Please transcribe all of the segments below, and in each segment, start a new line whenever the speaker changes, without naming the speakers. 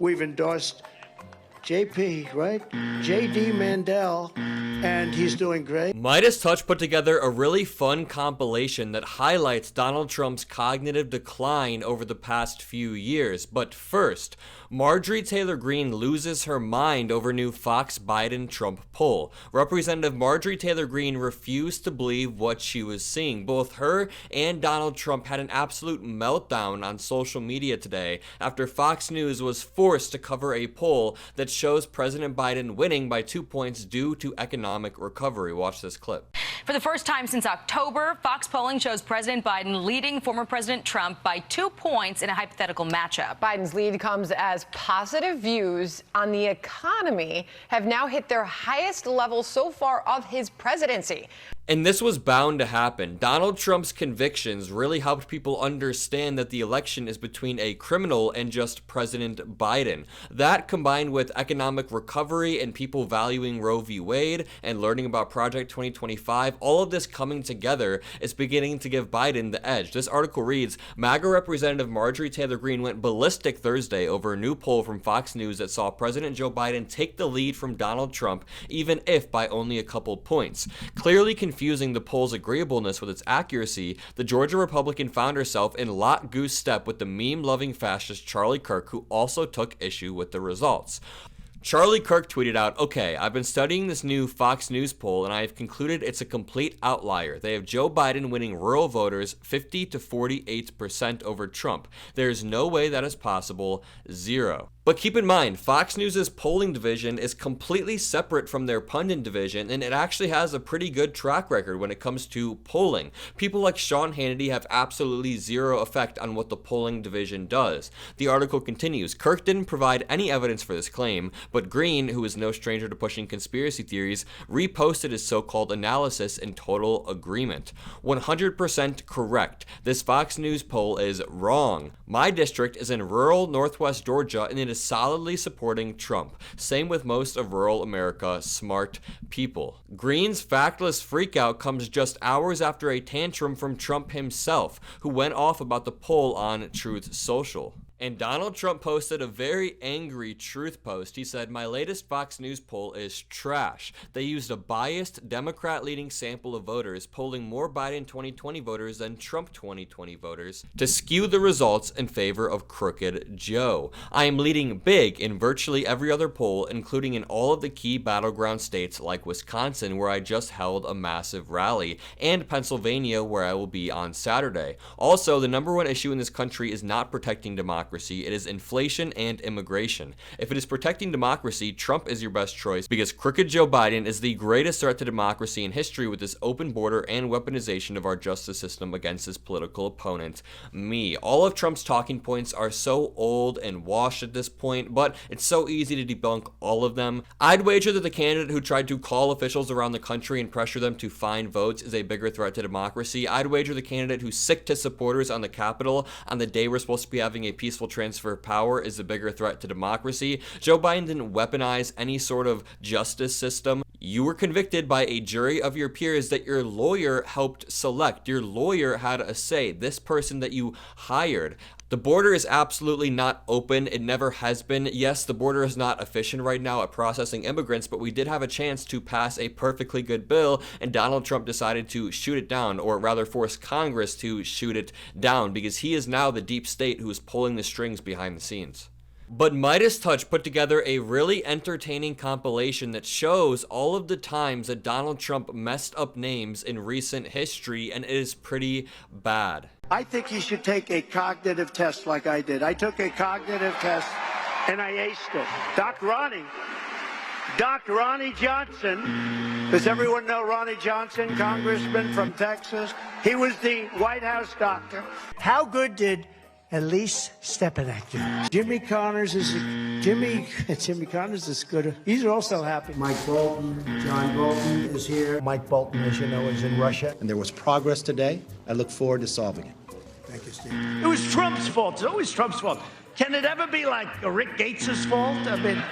We've endorsed JP, right? JD Mandel, and he's doing great.
MeidasTouch put together a really fun compilation that highlights Donald Trump's cognitive decline over the past few years. But first, Marjorie Taylor Greene loses her mind over new Fox Biden-Trump poll. Representative Marjorie Taylor Greene refused to believe what she was seeing. Both her and Donald Trump had an absolute meltdown on social media today after Fox News was forced to cover a poll that shows President Biden winning by 2 points due to economic recovery. Watch this clip.
For the first time since October, Fox polling shows President Biden leading former President Trump by 2 points in a hypothetical matchup.
Biden's lead comes as positive views on the economy have now hit their highest level so far of his presidency.
And this was bound to happen. Donald Trump's convictions really helped people understand that the election is between a criminal and just President Biden. That, combined with economic recovery and people valuing Roe v. Wade and learning about Project 2025, all of this coming together is beginning to give Biden the edge. This article reads, MAGA Representative Marjorie Taylor Greene went ballistic Thursday over a new poll from Fox News that saw President Joe Biden take the lead from Donald Trump, even if by only a couple points. Clearly confusing the poll's agreeableness with its accuracy, the Georgia Republican found herself in lot goose step with the meme-loving fascist Charlie Kirk, who also took issue with the results. Charlie Kirk tweeted out, "Okay, I've been studying this new Fox News poll and I have concluded it's a complete outlier. They have Joe Biden winning rural voters 50 to 48% over Trump. There's no way that is possible. Zero." But keep in mind, Fox News' polling division is completely separate from their pundit division, and it actually has a pretty good track record when it comes to polling. People like Sean Hannity have absolutely zero effect on what the polling division does. The article continues, Kirk didn't provide any evidence for this claim, but Greene, who is no stranger to pushing conspiracy theories, reposted his so-called analysis in total agreement. 100% correct. This Fox News poll is wrong. My district is in rural northwest Georgia, and it is solidly supporting Trump. Same with most of rural America, smart people. Greene's factless freakout comes just hours after a tantrum from Trump himself, who went off about the poll on Truth Social. And Donald Trump posted a very angry truth post. He said, "My latest Fox News poll is trash. They used a biased, Democrat-leading sample of voters, polling more Biden 2020 voters than Trump 2020 voters, to skew the results in favor of Crooked Joe. I am leading big in virtually every other poll, including in all of the key battleground states like Wisconsin, where I just held a massive rally, and Pennsylvania, where I will be on Saturday. Also, the number one issue in this country is not protecting democracy. It is inflation and immigration. If it is protecting democracy, Trump is your best choice because Crooked Joe Biden is the greatest threat to democracy in history with this open border and weaponization of our justice system against his political opponent, me." All of Trump's talking points are so old and washed at this point, but it's so easy to debunk all of them. I'd wager that the candidate who tried to call officials around the country and pressure them to find votes is a bigger threat to democracy. I'd wager the candidate who sicked his supporters on the Capitol on the day we're supposed to be having a peaceful transfer of power is a bigger threat to democracy. Joe Biden didn't weaponize any sort of justice system. You were convicted by a jury of your peers that your lawyer helped select. Your lawyer had a say. This person that you hired. The border is absolutely not open. It never has been. Yes, the border is not efficient right now at processing immigrants, but we did have a chance to pass a perfectly good bill, and Donald Trump decided to shoot it down, or rather force Congress to shoot it down, because he is now the deep state who is pulling the strings behind the scenes. But MeidasTouch put together a really entertaining compilation that shows all of the times that Donald Trump messed up names in recent history, and it is pretty bad.
I think you should take a cognitive test like I did. I took a cognitive test and I aced it. Doc Ronnie Johnson. Does everyone know Ronnie Johnson, congressman from Texas? He was the White House doctor. How good did Elise Stepanek do? Jimmy Connors is good. He's also happy.
Mike Bolton, John Bolton is here. Mike Bolton, as you know, is in Russia. And there was progress today. I look forward to solving it. Thank you, Steve.
It was Trump's fault. It's always Trump's fault. Can it ever be like Rick Gates' fault? I mean,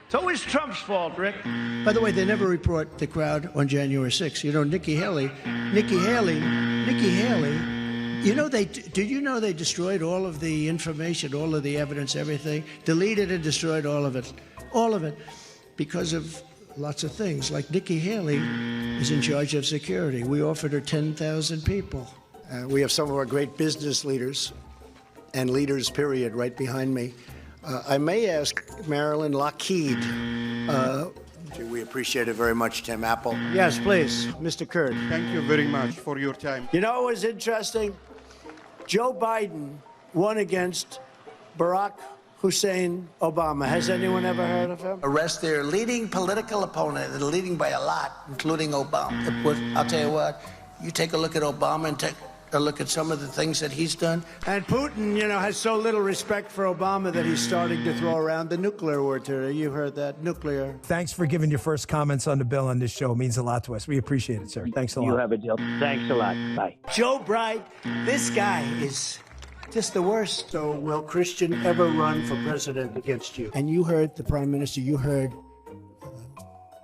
it's always Trump's fault, Rick.
By the way, they never report the crowd on January 6th. You know, Nikki Haley
You know, did you know they destroyed all of the information, all of the evidence, everything? Deleted and destroyed all of it. All of it. Because of lots of things. Like Nikki Haley is in charge of security. We offered her 10,000 people. We have some of our great business leaders and leaders, period, right behind me. I may ask Marilyn Lockheed. We appreciate it very much, Tim Apple. Yes, please, Mr. Kirk.
Thank you very much for your time.
You know what was interesting? Joe Biden won against Barack Hussein Obama. Has anyone ever heard of him?
Arrest their leading political opponent, and leading by a lot, including Obama. I'll tell you what, you take a look at Obama and take a look at some of the things that he's done.
And Putin, you know, has so little respect for Obama that he's starting to throw around the nuclear word today. You heard that, nuclear.
Thanks for giving your first comments on the bill on this show. It means a lot to us. We appreciate it, sir. Thanks a lot.
You have a deal. Thanks a lot. Bye.
Joe Bright, this guy is just the worst. So will Christian ever run for president against you? And you heard the prime minister, you heard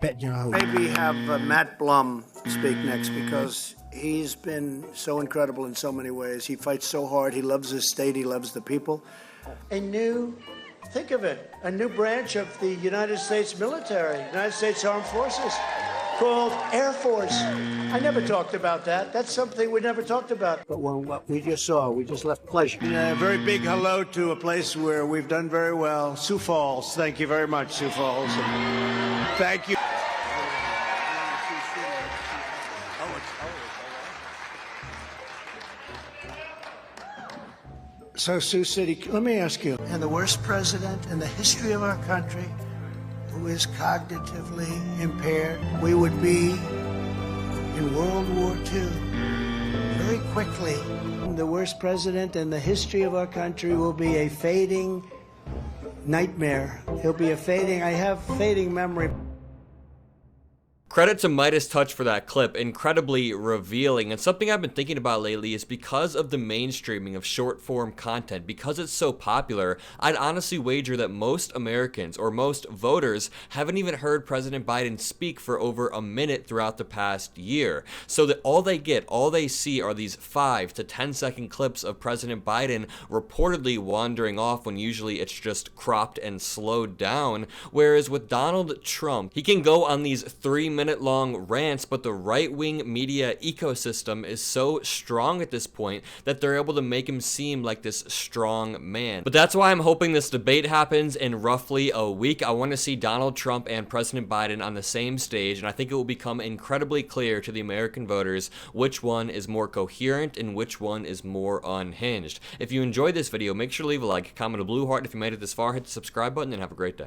maybe have Matt Blum speak next, because he's been so incredible in so many ways. He fights so hard. He loves his state. He loves the people. Think of it, a new branch of the United States military, United States Armed Forces, called Air Force. I never talked about that. That's something we never talked about. But what we just saw, we just left pleasure. A very big hello to a place where we've done very well, Sioux Falls. Thank you very much, Sioux Falls. Thank you. So, Sioux City, let me ask you, and the worst president in the history of our country who is cognitively impaired, we would be in World War II very quickly. The worst president in the history of our country will be a fading nightmare. He'll be I have fading memory.
Credit to MeidasTouch for that clip, incredibly revealing, and something I've been thinking about lately is because of the mainstreaming of short-form content, because it's so popular, I'd honestly wager that most Americans, or most voters, haven't even heard President Biden speak for over a minute throughout the past year. So that all they see are these 5 to 10 second clips of President Biden reportedly wandering off when usually it's just cropped and slowed down, whereas with Donald Trump, he can go on these 3-minute long rants, but the right-wing media ecosystem is so strong at this point that they're able to make him seem like this strong man. But that's why I'm hoping this debate happens in roughly a week. I want to see Donald Trump and President Biden on the same stage, and I think it will become incredibly clear to the American voters which one is more coherent and which one is more unhinged. If you enjoyed this video, make sure to leave a like, comment a blue heart if you made it this far, hit the subscribe button, and have a great day.